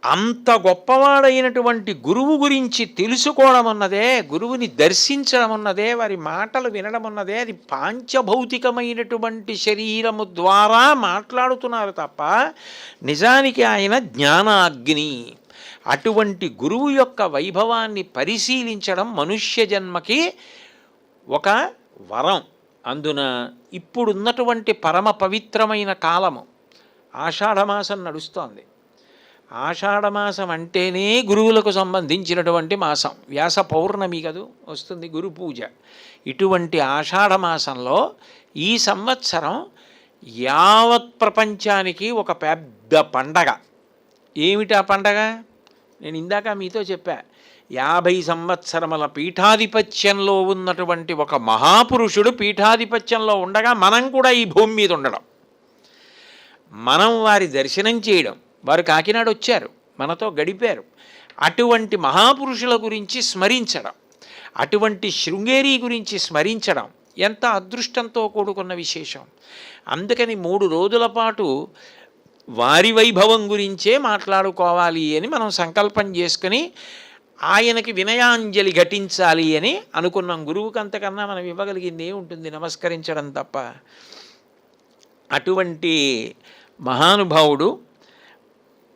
అంత గొప్పవాడైనటువంటి గురువు గురించి తెలుసుకోవడం అన్నదే, గురువుని దర్శించడం అన్నదే, వారి మాటలు వినడం అన్నదే, అది పాంచభౌతికమైనటువంటి శరీరము ద్వారా మాట్లాడుతున్నారు తప్ప నిజానికి ఆయన జ్ఞానాగ్ని. అటువంటి గురువు యొక్క వైభవాన్ని పరిశీలించడం మనుష్య జన్మకి ఒక వరం. అందున ఇప్పుడున్నటువంటి పరమ పవిత్రమైన కాలము ఆషాఢమాసం నడుస్తోంది. ఆషాఢమాసం అంటేనే గురువులకు సంబంధించినటువంటి మాసం. వ్యాస పౌర్ణమి కదూ వస్తుంది, గురు పూజ. ఇటువంటి ఆషాఢమాసంలో ఈ సంవత్సరం యావత్ ప్రపంచానికి ఒక పెద్ద పండగ. ఏమిటా పండగ? నేను ఇందాక మీతో చెప్పా, 50 సంవత్సరముల పీఠాధిపత్యంలో ఉన్నటువంటి ఒక మహాపురుషుడు పీఠాధిపత్యంలో ఉండగా మనం కూడా ఈ భూమి మీద ఉండడం, మనం వారి దర్శనం చేయడం, వారు కాకినాడ వచ్చారు, మనతో గడిపారు, అటువంటి మహాపురుషుల గురించి స్మరించడం, అటువంటి శృంగేరి గురించి స్మరించడం ఎంత అదృష్టంతో కూడుకున్న విశేషం. అందుకని 3 రోజుల పాటు వారి వైభవం గురించే మాట్లాడుకోవాలి అని మనం సంకల్పం చేసుకుని ఆయనకి వినయాంజలి ఘటించాలి అని అనుకున్నాం. గురువుకి అంతకన్నా మనం ఇవ్వగలిగింది ఏముంటుంది? నమస్కరించడం తప్ప. అటువంటి మహానుభావుడు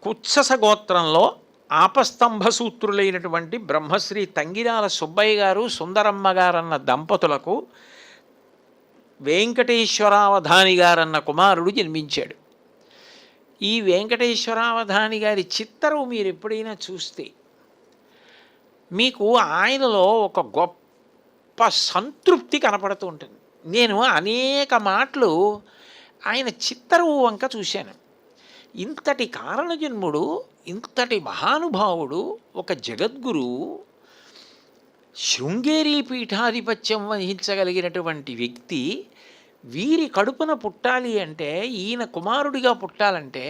కుత్సస గోత్రంలో ఆపస్తంభ సూత్రులైనటువంటి బ్రహ్మశ్రీ తంగిరాల సుబ్బయ్య గారు, సుందరమ్మ గారన్న దంపతులకు వెంకటేశ్వరావధాని గారన్న కుమారుడు జన్మించాడు. ఈ వెంకటేశ్వరావధాని గారి చిత్తరు మీరు ఎప్పుడైనా చూస్తే మీకు ఆయనలో ఒక గొప్ప సంతృప్తి కనపడుతూ ఉంటుంది. నేను అనేక మాటలు ఆయన చిత్తరువు వంక చూశాను. ఇంతటి కారణజన్ముడు, ఇంతటి మహానుభావుడు, ఒక జగద్గురువు, శృంగేరి పీఠాధిపత్యం వహించగలిగినటువంటి వ్యక్తి వీరి కడుపున పుట్టాలి అంటే, ఈయన కుమారుడిగా పుట్టాలంటే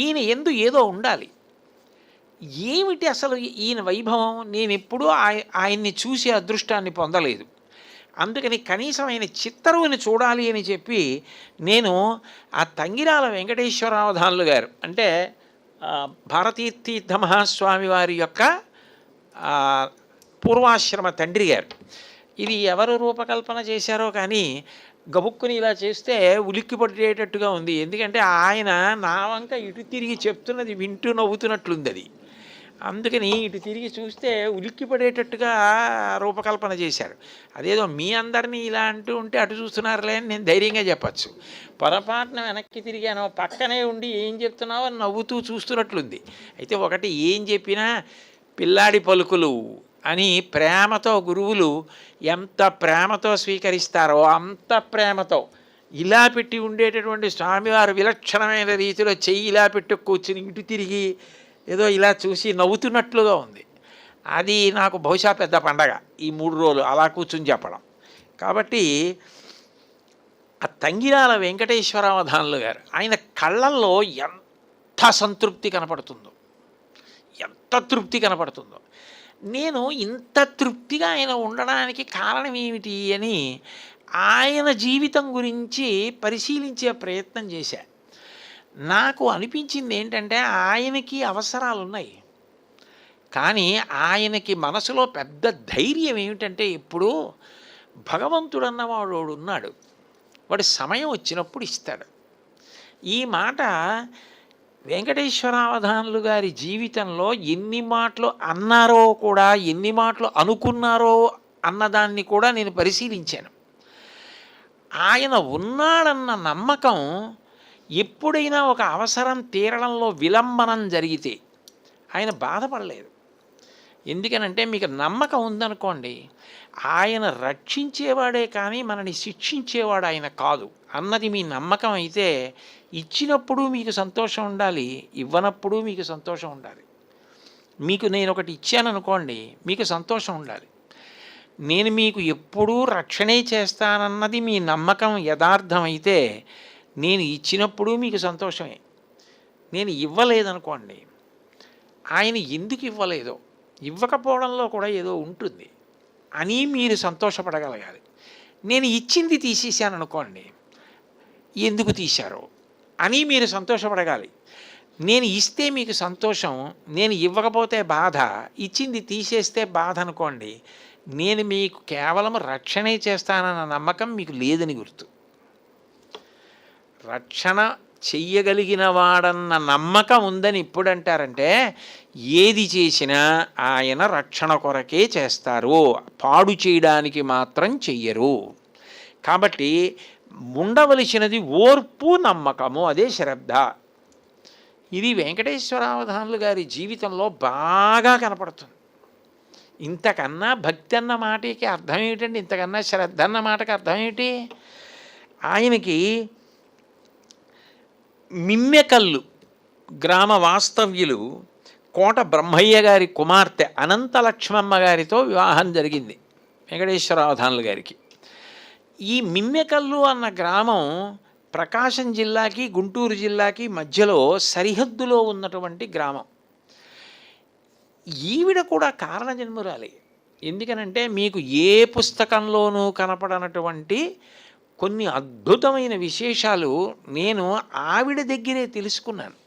ఈయన ఎందు ఏదో ఉండాలి. ఏమిటి అసలు ఈయన వైభవం? నేను ఎప్పుడూ ఆయన్ని చూసే అదృష్టాన్ని పొందలేదు. అందుకని కనీసం ఆయన చిత్తరువుని చూడాలి అని చెప్పి నేను ఆ తంగిరాల వెంకటేశ్వరావధానులు గారు, అంటే భారతీతీర్థ మహాస్వామి వారి యొక్క పూర్వాశ్రమ తండ్రి గారు, ఇది ఎవరు రూపకల్పన చేశారో కానీ గబుక్కుని ఇలా చేస్తే ఉలిక్కి పట్టేటట్టుగా ఉంది. ఎందుకంటే ఆయన నా వంక ఇటు తిరిగి చెప్తున్నది వింటూ నవ్వుతున్నట్లుంది అది. అందుకని ఇటు తిరిగి చూస్తే ఉలిక్కి పడేటట్టుగా రూపకల్పన చేశారు. అదేదో మీ అందరినీ ఇలా అంటూ ఉంటే అటు చూస్తున్నారులే అని నేను ధైర్యంగా చెప్పచ్చు. పొరపాటున వెనక్కి తిరిగానో పక్కనే ఉండి ఏం చెప్తున్నావో అని నవ్వుతూ చూస్తున్నట్లుంది. అయితే ఒకటి, ఏం చెప్పినా పిల్లాడి పలుకులు అని ప్రేమతో గురువులు ఎంత ప్రేమతో స్వీకరిస్తారో అంత ప్రేమతో ఇలా పెట్టి ఉండేటటువంటి స్వామివారు విలక్షణమైన రీతిలో చెయ్యి ఇలా పెట్టు కూర్చుని ఇటు తిరిగి ఏదో ఇలా చూసి నవ్వుతున్నట్లుగా ఉంది. అది నాకు బహుశా పెద్ద పండగ ఈ 3 రోజులు అలా కూర్చుని చెప్పడం. కాబట్టి ఆ తంగిరాల వెంకటేశ్వరావధానులు గారు, ఆయన కళ్ళల్లో ఎంత సంతృప్తి కనపడుతుందో, ఎంత తృప్తి కనపడుతుందో. నేను ఇంత తృప్తిగా ఆయన ఉండడానికి కారణం ఏమిటి అని ఆయన జీవితం గురించి పరిశీలించే ప్రయత్నం చేశా. నాకు అనిపించింది ఏంటంటే, ఆయనకి అవసరాలు ఉన్నాయి, కానీ ఆయనకి మనసులో పెద్ద ధైర్యం ఏమిటంటే, ఇప్పుడు భగవంతుడు అన్నవాడు ఉన్నాడు, వాడి సమయం వచ్చినప్పుడు ఇస్తాడు. ఈ మాట వెంకటేశ్వరావధానులు గారి జీవితంలో ఎన్ని మాటలు అన్నారో కూడా, ఎన్ని మాటలు అనుకున్నారో అన్నదాన్ని కూడా నేను పరిశీలించాను. ఆయన ఉన్నాడన్న నమ్మకం, ఎప్పుడైనా ఒక అవసరం తీరడంలో విలంబనం జరిగితే ఆయన బాధపడలేదు. ఎందుకనంటే, మీకు నమ్మకం ఉందనుకోండి, ఆయన రక్షించేవాడే కానీ మనని శిక్షించేవాడు ఆయన కాదు అన్నది మీ నమ్మకం అయితే, ఇచ్చినప్పుడు మీకు సంతోషం ఉండాలి, ఇవ్వనప్పుడు మీకు సంతోషం ఉండాలి. మీకు నేను ఒకటి ఇచ్చాననుకోండి, మీకు సంతోషం ఉండాలి. నేను మీకు ఎప్పుడూ రక్షణే చేస్తానన్నది మీ నమ్మకం యథార్థమైతే, నేను ఇచ్చినప్పుడు మీకు సంతోషమే. నేను ఇవ్వలేదనుకోండి, ఆయన ఎందుకు ఇవ్వలేదో, ఇవ్వకపోవడంలో కూడా ఏదో ఉంటుంది అని మీరు సంతోషపడగలగాలి. నేను ఇచ్చింది తీసేసాను అనుకోండి, ఎందుకు తీశారో అని మీరు సంతోషపడగాలి. నేను ఇస్తే మీకు సంతోషం, నేను ఇవ్వకపోతే బాధ, ఇచ్చింది తీసేస్తే బాధ అనుకోండి. నేను మీకు కేవలం రక్షణే చేస్తానన్న నమ్మకం మీకు లేదని గుర్తు. రక్షణ చెయ్యగలిగిన వాడన్న నమ్మకం ఉందని ఎప్పుడంటారంటే, ఏది చేసినా ఆయన రక్షణ కొరకే చేస్తారు, పాడు చేయడానికి మాత్రం చెయ్యరు. కాబట్టి ఉండవలసినది ఓర్పు, నమ్మకము, అదే శ్రద్ధ. ఇది వెంకటేశ్వరావధానులు గారి జీవితంలో బాగా కనపడుతుంది. ఇంతకన్నా భక్తి అన్న మాటకి అర్థం ఏమిటండి? ఇంతకన్నా శ్రద్ధ అన్న మాటకి అర్థం ఏమిటి? ఆయనకి మిమ్మెకల్లు గ్రామ వాస్తవ్యులు కోట బ్రహ్మయ్య గారి కుమార్తె అనంతలక్ష్మమ్మ గారితో వివాహం జరిగింది వెంకటేశ్వరావధానులు గారికి. ఈ మిమ్మెకల్లు అన్న గ్రామం ప్రకాశం జిల్లాకి గుంటూరు జిల్లాకి మధ్యలో సరిహద్దులో ఉన్నటువంటి గ్రామం. ఈవిడ కూడా కారణజన్మురాలే. ఎందుకనంటే మీకు ఏ పుస్తకంలోనూ కనపడనటువంటి కొన్ని అద్భుతమైన విశేషాలు నేను ఆవిడ దగ్గరే తెలుసుకున్నాను.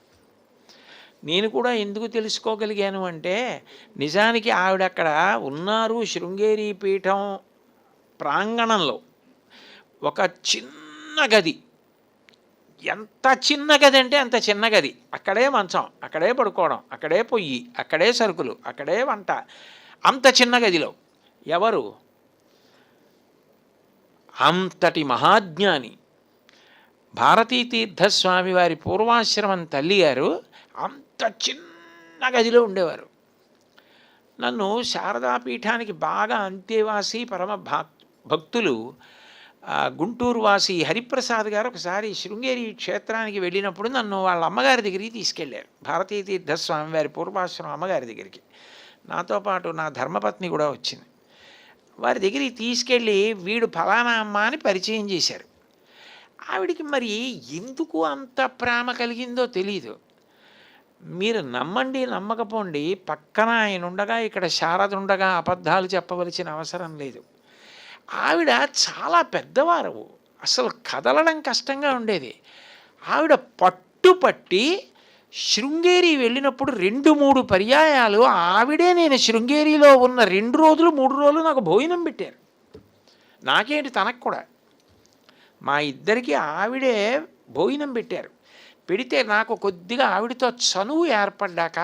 నేను కూడా ఎందుకు తెలుసుకోగలిగాను అంటే, నిజానికి ఆవిడ అక్కడ ఉన్నారు శృంగేరి పీఠం ప్రాంగణంలో ఒక చిన్న గది. ఎంత చిన్న గది అంటే అంత చిన్న గది. అక్కడే మంచం, అక్కడే పడుకోవడం, అక్కడే పొయ్యి, అక్కడే సరుకులు, అక్కడే వంట. అంత చిన్న గదిలో ఎవరు? అంతటి మహాజ్ఞాని భారతీతీర్థస్వామి వారి పూర్వాశ్రమం తల్లిగారు అంత చిన్న గదిలో ఉండేవారు. నన్ను శారదాపీఠానికి బాగా అంతేవాసి పరమ భక్తులు గుంటూరు వాసి హరిప్రసాద్ గారు ఒకసారి శృంగేరి క్షేత్రానికి వెళ్ళినప్పుడు నన్ను వాళ్ళ అమ్మగారి దగ్గరికి తీసుకెళ్ళారు. భారతీతీర్థస్వామి వారి పూర్వాశ్రమం అమ్మగారి దగ్గరికి. నాతో పాటు నా ధర్మపత్ని కూడా వచ్చింది. వారి దగ్గరికి తీసుకెళ్ళి వీడు ఫలానా అమ్మ అని పరిచయం చేశారు. ఆవిడికి మరి ఎందుకు అంత ప్రేమ కలిగిందో తెలీదు. మీరు నమ్మండి నమ్మకపోండి, పక్కన ఆయన ఉండగా ఇక్కడ శారద ఉండగా అబద్ధాలు చెప్పవలసిన అవసరం లేదు. ఆవిడ చాలా పెద్దవారు, అసలు కదలడం కష్టంగా ఉండేది. ఆవిడ పట్టుపట్టి శృంగేరి వెళ్ళినప్పుడు 2-3 పర్యాయాలు ఆవిడే నేను శృంగేరిలో ఉన్న 2 రోజులు 3 రోజులు నాకు భోజనం పెట్టారు. నాకేంటి తనకు కూడా. మా ఇద్దరికి ఆవిడే భోజనం పెట్టారు. పెడితే నాకు కొద్దిగా ఆవిడతో చనువు ఏర్పడ్డాక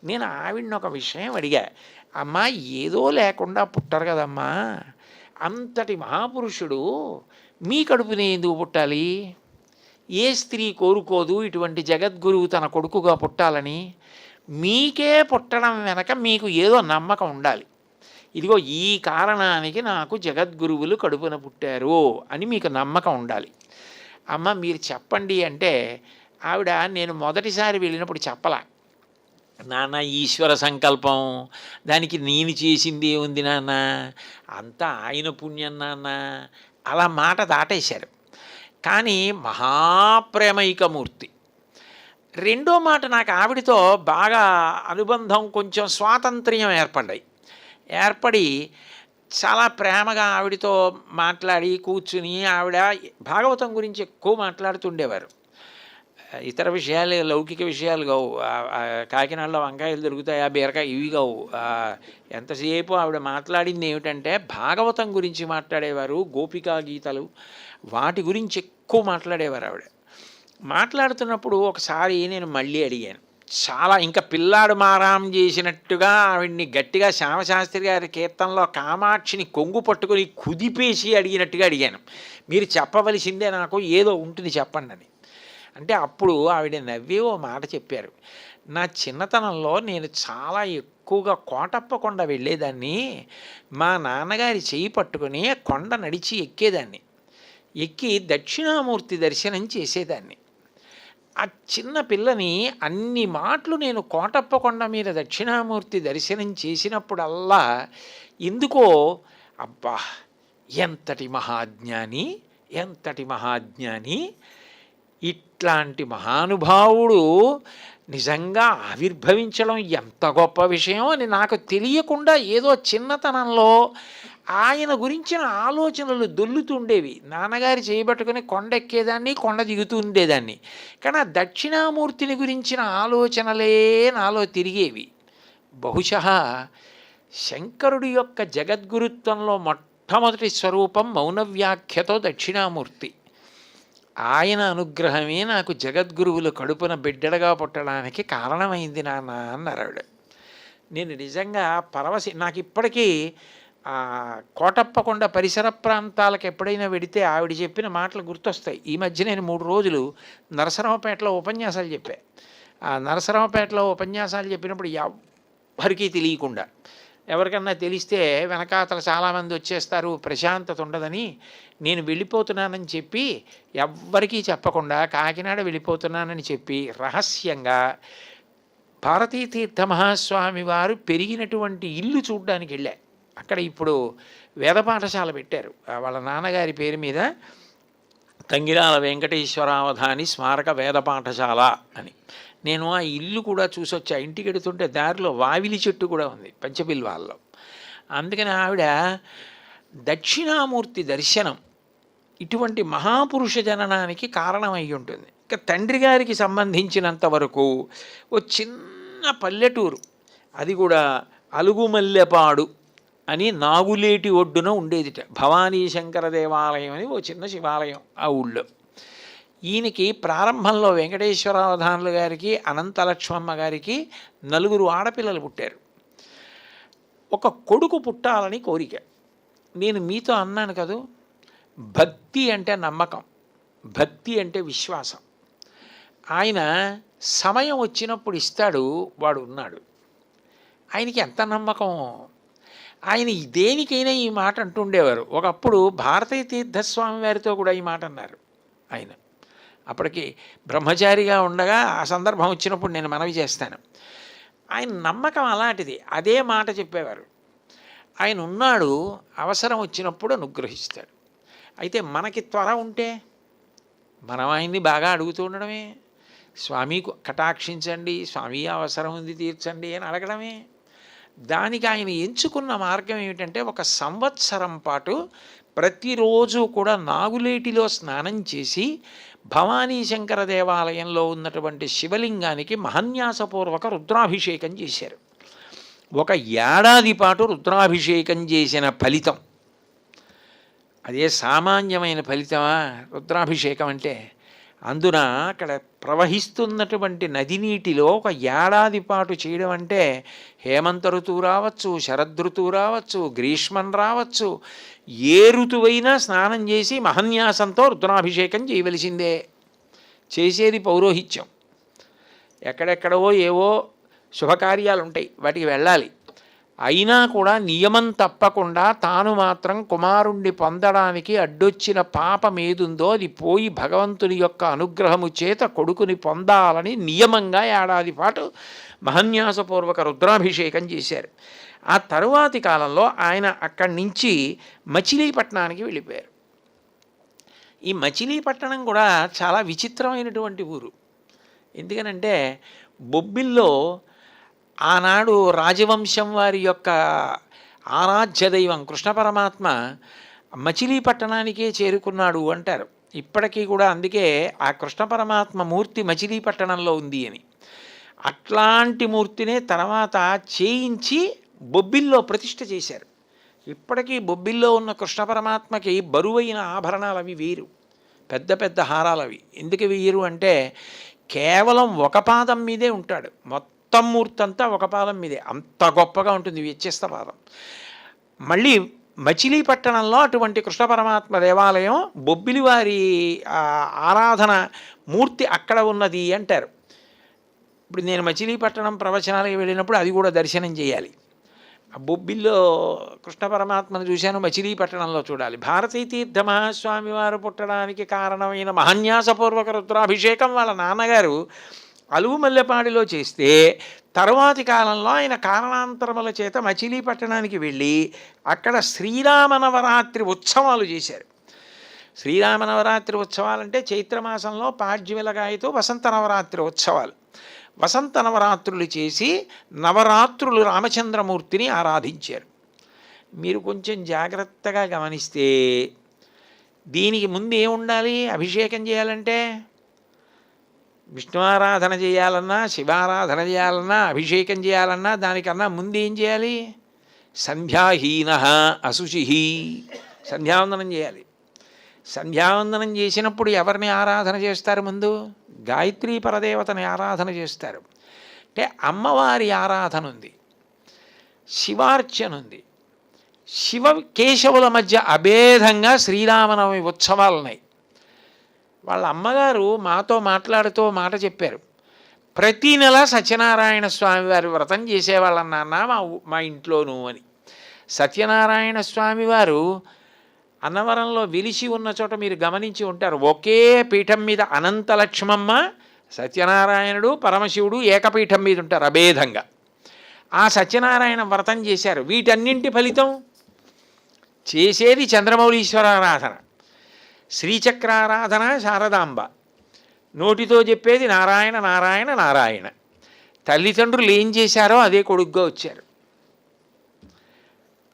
నేను ఆవిడని ఒక విషయం అడిగా. అమ్మా, ఏదో లేకుండా పుట్టరు కదమ్మా, అంతటి మహాపురుషుడు మీ కడుపునే ఎందుకు పుట్టాలి? ఏ స్త్రీ కోరుకోదు ఇటువంటి జగద్గురువు తన కొడుకుగా పుట్టాలని? మీకే పుట్టడం వెనక మీకు ఏదో నమ్మకం ఉండాలి. ఇదిగో ఈ కారణానికి నాకు జగద్గురువులు కడుపున పుట్టారు అని మీకు నమ్మకం ఉండాలి. అమ్మ మీరు చెప్పండి అంటే ఆవిడ నేను మొదటిసారి వెళ్ళినప్పుడు చెప్పలా. నాన్న ఈశ్వర సంకల్పం, దానికి నేను చేసింది ఏముంది నాన్న, అంతా ఆయన పుణ్యం నాన్న, అలా మాట దాటేశారు. కానీ మహాప్రేమైకమూర్తి. రెండో మాట, నాకు ఆవిడతో బాగా అనుబంధం, కొంచెం స్వాతంత్ర్యం ఏర్పడి చాలా ప్రేమగా ఆవిడతో మాట్లాడి కూర్చుని ఆవిడ భాగవతం గురించి ఎక్కువ మాట్లాడుతుండేవారు. ఇతర విషయాలు, లౌకిక విషయాలు కావు. కాకినాడలో వంకాయలు దొరుకుతాయి, బీరకాయ ఇవి కావు. ఎంతసేపు ఆవిడ మాట్లాడింది ఏమిటంటే భాగవతం గురించి మాట్లాడేవారు. గోపికా గీతలు వాటి గురించి ఎక్కువ మాట్లాడేవారు ఆవిడ. మాట్లాడుతున్నప్పుడు ఒకసారి నేను మళ్ళీ అడిగాను, చాలా ఇంకా పిల్లాడు మారాం చేసినట్టుగా ఆవిడ్ని గట్టిగా శ్యామశాస్త్రి గారి కీర్తనలో కామాక్షిని కొంగు పట్టుకొని కుదిపేసి అడిగినట్టుగా అడిగాను. మీరు చెప్పవలసిందే, నాకు ఏదో ఉంటుంది చెప్పండి అని. అంటే అప్పుడు ఆవిడ నవ్వి ఓ మాట చెప్పారు. నా చిన్నతనంలో నేను చాలా ఎక్కువగా కోటప్పకొండ వెళ్ళేదాన్ని. మా నాన్నగారి చేయి పట్టుకొని కొండ నడిచి ఎక్కేదాన్ని. ఎక్కి దక్షిణామూర్తి దర్శనం చేసేదాన్ని. ఆ చిన్న పిల్లని అన్ని మాటలు నేను కోటప్పకొండ మీద దక్షిణామూర్తి దర్శనం చేసినప్పుడల్లా ఎందుకో అబ్బా ఎంతటి మహాజ్ఞాని, ఎంతటి మహాజ్ఞాని, ఇట్లాంటి మహానుభావుడు నిజంగా ఆవిర్భవించడం ఎంత గొప్ప విషయం అని నాకు తెలియకుండా ఏదో చిన్నతనంలో ఆయన గురించిన ఆలోచనలు దొల్లుతుండేవి. నాన్నగారు చేయబట్టుకుని కొండెక్కేదాన్ని, కొండ దిగుతూ ఉండేదాన్ని. కానీ ఆ దక్షిణామూర్తిని గురించిన ఆలోచనలే నాలో తిరిగేవి. బహుశः శంకరుడి యొక్క జగద్గురుత్వంలో మొట్టమొదటి స్వరూపం మౌనవ్యాఖ్యతో దక్షిణామూర్తి. ఆయన అనుగ్రహమే నాకు జగద్గురువులు కడుపున బిడ్డడగా పుట్టడానికి కారణమైంది నాన్న అన్నారావిడ. నేను నిజంగా నాకు ఇప్పటికీ కోటప్పకొండ పరిసర ప్రాంతాలకు ఎప్పుడైనా వెడితే ఆవిడ చెప్పిన మాటలు గుర్తొస్తాయి. ఈ మధ్య నేను 3 రోజులు నరసరావుపేటలో ఉపన్యాసాలు చెప్పా. ఆ నరసరావుపేటలో ఉపన్యాసాలు చెప్పినప్పుడు ఎవ్వరికీ తెలియకుండా, ఎవరికన్నా తెలిస్తే వెనకాతల చాలామంది వచ్చేస్తారు, ప్రశాంతత ఉండదని నేను వెళ్ళిపోతున్నానని చెప్పి ఎవ్వరికీ చెప్పకుండా కాకినాడ వెళ్ళిపోతున్నానని చెప్పి రహస్యంగా భారతీతీర్థ మహాస్వామి వారు పెరిగినటువంటి ఇల్లు చూడ్డానికి వెళ్ళా. అక్కడ ఇప్పుడు వేద పాఠశాల పెట్టారు వాళ్ళ నాన్నగారి పేరు మీద, తంగిరాల వెంకటేశ్వరావధాని స్మారక వేద పాఠశాల అని. నేను ఆ ఇల్లు కూడా చూసొచ్చా. ఇంటికి ఎడుతుంటే దారిలో వావిలి చెట్టు కూడా ఉంది పంచబిల్వాల్లో. అందుకని ఆవిడ దక్షిణామూర్తి దర్శనం ఇటువంటి మహాపురుష జననానికి కారణమై ఉంటుంది. ఇక తండ్రి గారికి సంబంధించినంత వరకు ఓ చిన్న పల్లెటూరు, అది కూడా అలుగుమల్లెపాడు అని నాగులేటి ఒడ్డున ఉండేదిట. భవానీ శంకర దేవాలయం అని ఓ చిన్న శివాలయం ఆ ఊళ్ళో. ఈయనకి ప్రారంభంలో వెంకటేశ్వరావధానులు గారికి, అనంతలక్ష్మమ్మ గారికి 4 ఆడపిల్లలు పుట్టారు. ఒక కొడుకు పుట్టాలని కోరిక. నేను మీతో అన్నాను కదూ, భక్తి అంటే నమ్మకం, భక్తి అంటే విశ్వాసం. ఆయన సమయం వచ్చినప్పుడు ఇస్తాడు, వాడు ఉన్నాడు. ఆయనకి ఎంత నమ్మకం. ఆయన దేనికైనా ఈ మాట అంటుండేవారు. ఒకప్పుడు భారతీయ తీర్థస్వామి వారితో కూడా ఈ మాట అన్నారు ఆయన. అప్పటికి బ్రహ్మచారిగా ఉండగా ఆ సందర్భం వచ్చినప్పుడు నేను మనవి చేస్తాను. ఆయన నమ్మకం అలాంటిది. అదే మాట చెప్పేవారు. ఆయన ఉన్నాడు, అవసరం వచ్చినప్పుడు అనుగ్రహిస్తాడు. అయితే మనకి త్వర ఉంటే మనం ఆయన్ని బాగా అడుగుతూ ఉండడమే. స్వామి కటాక్షించండి, స్వామి అవసరం ఉంది తీర్చండి అని అడగడమే. దానికి ఆయన ఎంచుకున్న మార్గం ఏమిటంటే, 1 సంవత్సరం పాటు ప్రతిరోజు కూడా నాగులేటిలో స్నానం చేసి భవానీ శంకర దేవాలయంలో ఉన్నటువంటి శివలింగానికి మహన్యాసపూర్వక రుద్రాభిషేకం చేశారు. 1 ఏడాది పాటు రుద్రాభిషేకం చేసిన ఫలితం అదే సామాన్యమైన ఫలితమా రుద్రాభిషేకం అంటే? అందున అక్కడ ప్రవహిస్తున్నటువంటి నది నీటిలో 1 ఏడాది పాటు చేయడం అంటే హేమంత ఋతువు రావచ్చు, శరదృతువు రావచ్చు, గ్రీష్మం రావచ్చు, ఏ ఋతువైనా స్నానం చేసి మహన్యాసంతో రుద్రాభిషేకం చేయవలసిందే. చేసేది పౌరోహిత్యం. ఎక్కడెక్కడో ఏవో శుభకార్యాలు ఉంటాయి, వాటికి వెళ్ళాలి. అయినా కూడా నియమం తప్పకుండా తాను మాత్రం కుమారుణ్ణి పొందడానికి అడ్డొచ్చిన పాపం ఏదుందో అది పోయి భగవంతుని యొక్క అనుగ్రహము చేత కొడుకుని పొందాలని నియమంగా ఏడాది పాటు మహన్యాసపూర్వక రుద్రాభిషేకం చేశారు. ఆ తరువాతి కాలంలో ఆయన అక్కడి నుంచి మచిలీపట్నానికి వెళ్ళిపోయారు. ఈ మచిలీపట్నం కూడా చాలా విచిత్రమైనటువంటి ఊరు. ఎందుకనంటే బొబ్బిల్లో ఆనాడు రాజవంశం వారి యొక్క ఆరాధ్య దైవం కృష్ణ పరమాత్మ మచిలీపట్నానికే చేరుకున్నాడు అంటారు. ఇప్పటికీ కూడా అందుకే ఆ కృష్ణ పరమాత్మ మూర్తి మచిలీపట్నంలో ఉంది అని. అట్లాంటి మూర్తినే తర్వాత చేయించి బొబ్బిల్లో ప్రతిష్ఠ చేశారు. ఇప్పటికీ బొబ్బిల్లో ఉన్న కృష్ణ పరమాత్మకి బరువైన ఆభరణాలు అవి వేరు, పెద్ద పెద్ద హారాలు అవి. ఎందుకు వేయరు అంటే కేవలం 1 పాదం మీదే ఉంటాడు. మొత్తం మూర్తి అంతా 1 పాదం మీదే, అంత గొప్పగా ఉంటుంది వ్యత్యస్త పాదం. మళ్ళీ మచిలీపట్నంలో అటువంటి కృష్ణ పరమాత్మ దేవాలయం బొబ్బిలి వారి ఆరాధన మూర్తి అక్కడ ఉన్నది అంటారు. ఇప్పుడు నేను మచిలీపట్నం ప్రవచనాలకి వెళ్ళినప్పుడు అది కూడా దర్శనం చేయాలి. బొబ్బిల్లో కృష్ణ పరమాత్మను చూశాను, మచిలీపట్నంలో చూడాలి. భారతీ తీర్థ మహాస్వామి వారు పుట్టడానికి కారణమైన మహన్యాసపూర్వక రుద్రాభిషేకం వాళ్ళ నాన్నగారు అలుగుమల్లెపాడిలో చేస్తే, తరువాతి కాలంలో ఆయన కారణాంతరముల చేత మచిలీపట్నానికి వెళ్ళి అక్కడ శ్రీరామనవరాత్రి ఉత్సవాలు చేశారు. శ్రీరామనవరాత్రి ఉత్సవాలంటే చైత్రమాసంలో పాడ్యమిలగాయతో వసంత నవరాత్రి ఉత్సవాలు. వసంత నవరాత్రులు చేసి నవరాత్రులు రామచంద్రమూర్తిని ఆరాధించారు. మీరు కొంచెం జాగ్రత్తగా గమనిస్తే దీనికి ముందు ఏముండాలి? అభిషేకం చేయాలంటే విష్ణువారాధన చేయాలన్నా, శివారాధన చేయాలన్నా, అభిషేకం చేయాలన్నా దానికన్నా ముందు ఏం చేయాలి? సంధ్యాహీన అశుచి, సంధ్యావందనం చేయాలి. సంధ్యావందనం చేసినప్పుడు ఎవరిని ఆరాధన చేస్తారు? ముందు గాయత్రీ పరదేవతని ఆరాధన చేస్తారు. అంటే అమ్మవారి ఆరాధన ఉంది, శివార్చన ఉంది. శివ కేశవుల మధ్య అభేదంగా శ్రీరామనవమి ఉత్సవాలు ఉన్నాయి. వాళ్ళ అమ్మగారు మాతో మాట్లాడుతూ మాట చెప్పారు, ప్రతీ నెల సత్యనారాయణ స్వామి వారి వ్రతం చేసేవాళ్ళం నాన్న మా ఇంట్లోనూ అని. సత్యనారాయణ స్వామి వారు అన్నవరంలో వెలిసి ఉన్న చోట మీరు గమనించి ఉంటారు. ఒకే పీఠం మీద అనంతలక్ష్మమ్మ, సత్యనారాయణుడు, పరమశివుడు ఏకపీఠం మీద ఉంటారు అభేదంగా. ఆ సత్యనారాయణ వ్రతం చేశారు. వీటన్నింటి ఫలితం చేసేది చంద్రమౌళీశ్వరారాధన, శ్రీచక్రారాధన, శారదాంబ. నోటితో చెప్పేది నారాయణ నారాయణ నారాయణ. తల్లిదండ్రులు ఏం చేశారో అదే కొడుకుగా వచ్చారు.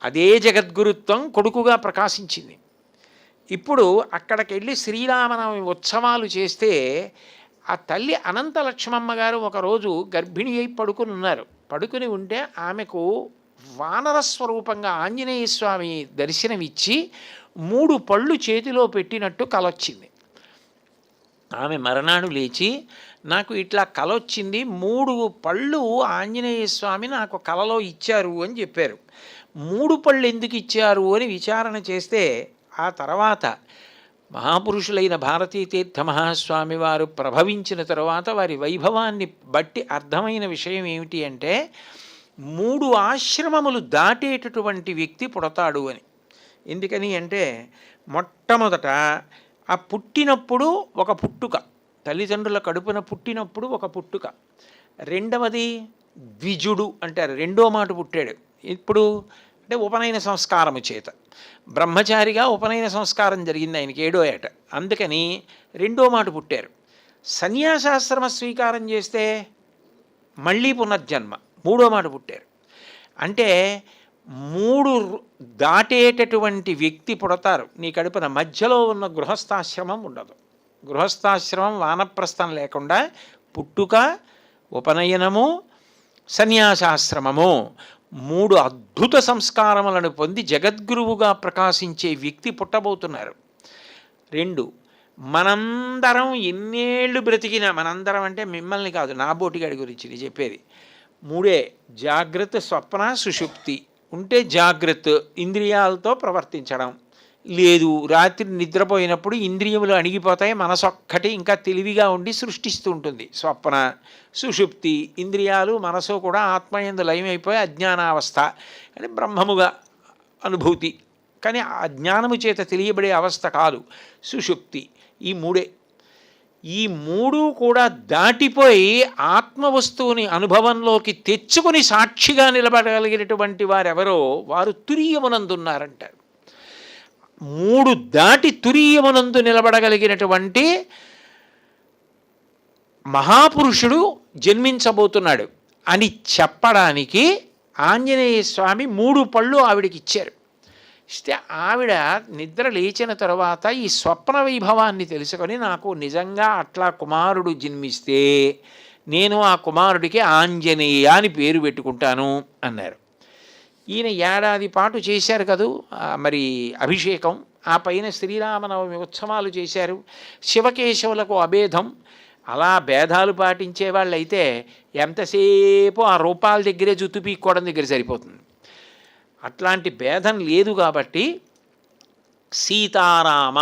అదే జగద్గురుత్వం కొడుకుగా ప్రకాశించింది. ఇప్పుడు అక్కడికి వెళ్ళి శ్రీరామనవమి ఉత్సవాలు చేస్తే ఆ తల్లి అనంతలక్ష్మమ్మ గారు ఒకరోజు గర్భిణి అయి పడుకుని ఉన్నారు. పడుకుని ఉంటే ఆమెకు వానర స్వరూపంగా ఆంజనేయ స్వామి దర్శనమిచ్చి 3 పళ్ళు చేతిలో పెట్టినట్టు కలొచ్చింది. ఆమె మరణాడు లేచి నాకు ఇట్లా కలొచ్చింది, 3 పళ్ళు ఆంజనేయ స్వామి నాకు కలలో ఇచ్చారు అని చెప్పారు. 3 పళ్ళు ఎందుకు ఇచ్చారు అని విచారణ చేస్తే ఆ తర్వాత మహాపురుషులైన భారతీతీర్థ మహాస్వామి వారు ప్రభవించిన తరువాత వారి వైభవాన్ని బట్టి అర్థమైన విషయం ఏమిటి అంటే 3 ఆశ్రమములు దాటేటటువంటి వ్యక్తి పుడతాడు అని. ఎందుకని అంటే మొట్టమొదట ఆ పుట్టినప్పుడు ఒక పుట్టుక, తల్లిదండ్రుల కడుపున పుట్టినప్పుడు ఒక పుట్టుక. రెండవది ద్విజుడు అంటారు, రెండో మాట పుట్టాడు. ఇప్పుడు అంటే ఉపనయన సంస్కారము చేత బ్రహ్మచారిగా ఉపనయన సంస్కారం జరిగింది ఆయనకి 7వ ఏట, అందుకని రెండో మాట పుట్టారు. సన్యాసాశ్రమ స్వీకారం చేస్తే మళ్ళీ పునర్జన్మ, 3వ మాట పుట్టారు. అంటే 3 దాటేటటువంటి వ్యక్తి పుడతారు నీ కడుపున. మధ్యలో ఉన్న గృహస్థాశ్రమం ఉండదు. గృహస్థాశ్రమం వానప్రస్థం లేకుండా పుట్టుక, ఉపనయనము, సన్యాసాశ్రమము 3 అద్భుత సంస్కారములను పొంది జగద్గురువుగా ప్రకాశించే వ్యక్తి పుట్టబోతున్నారు. 2 మనందరం ఎన్నేళ్ళు బ్రతికినా, మనందరం అంటే మిమ్మల్ని కాదు, నా బోటిగాడి గురించి నేను చెప్పేది. 3 జాగ్రత్త, స్వప్న, సుషుప్తి. ఉంటే జాగ్రత్త ఇంద్రియాలతో ప్రవర్తించడం లేదు. రాత్రి నిద్రపోయినప్పుడు ఇంద్రియములు అణిగిపోతాయి, మనసొక్కటి ఇంకా తెలివిగా ఉండి సృష్టిస్తూ ఉంటుంది. స్వప్న, సుషుప్తి ఇంద్రియాలు మనసు కూడా ఆత్మయందు లయమైపోయి అజ్ఞానావస్థ అని బ్రహ్మముగా అనుభూతి, కానీ అజ్ఞానము చేత తెలియబడే అవస్థ కాదు సుషుప్తి. ఈ 3 ఈ 3 కూడా దాటిపోయి ఆత్మవస్తువుని అనుభవంలోకి తెచ్చుకొని సాక్షిగా నిలబడగలిగినటువంటి వారెవరో వారు తురీయమునందున్నారంటారు. 3 దాటి తురీయమునందు నిలబడగలిగినటువంటి మహాపురుషుడు జన్మించబోతున్నాడు అని చెప్పడానికి ఆంజనేయ స్వామి 3 పళ్ళు ఆవిడికి ఇచ్చారు. ఇస్తే ఆవిడ నిద్ర లేచిన తర్వాత ఈ స్వప్న వైభవాన్ని తెలుసుకొని నాకు నిజంగా అట్లా కుమారుడు జన్మిస్తే నేను ఆ కుమారుడికి ఆంజనేయ అని పేరు పెట్టుకుంటాను అన్నారు. ఈయన ఏడాది పాటు చేశారు కదూ మరి అభిషేకం. ఆ పైన శ్రీరామనవమి ఉత్సవాలు చేశారు. శివకేశవులకు అభేదం. అలా భేదాలు పాటించే వాళ్ళైతే ఎంతసేపు ఆ రూపాల దగ్గరే జుత్తు పీక్కోవడం దగ్గర సరిపోతుంది. అట్లాంటి భేదం లేదు కాబట్టి సీతారామ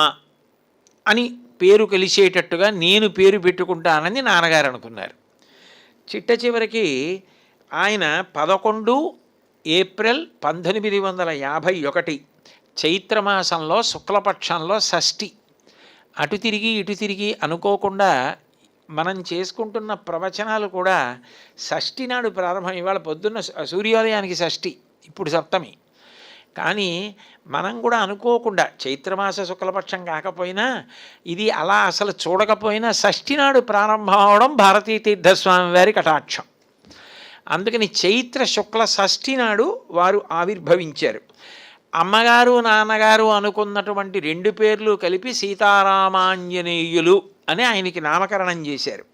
అని పేరు కలిసేటట్టుగా నేను పేరు పెట్టుకుంటానని నాన్నగారు అనుకున్నారు. చిట్ట చివరికి ఆయన 11 ఏప్రిల్ 1851 చైత్రమాసంలో శుక్లపక్షంలో షష్ఠి, అటు తిరిగి ఇటు తిరిగి అనుకోకుండా మనం చేసుకుంటున్న ప్రవచనాలు కూడా షష్ఠి నాడు ప్రారంభం. ఇవాళ పొద్దున్న సూర్యోదయానికి షష్ఠి, ఇప్పుడు సప్తమి. కానీ మనం కూడా అనుకోకుండా చైత్రమాస శుక్లపక్షం కాకపోయినా ఇది అలా అసలు చూడకపోయినా షష్ఠి నాడు ప్రారంభం అవడం భారతీ తీర్థస్వామి వారి కటాక్షం. అందుకని చైత్ర శుక్ల షష్ఠి నాడు వారు ఆవిర్భవించారు. అమ్మగారు, నాన్నగారు అనుకున్నటువంటి 2 పేర్లు కలిపి సీతారామాంజనేయులు అని ఆయనకి నామకరణం చేశారు.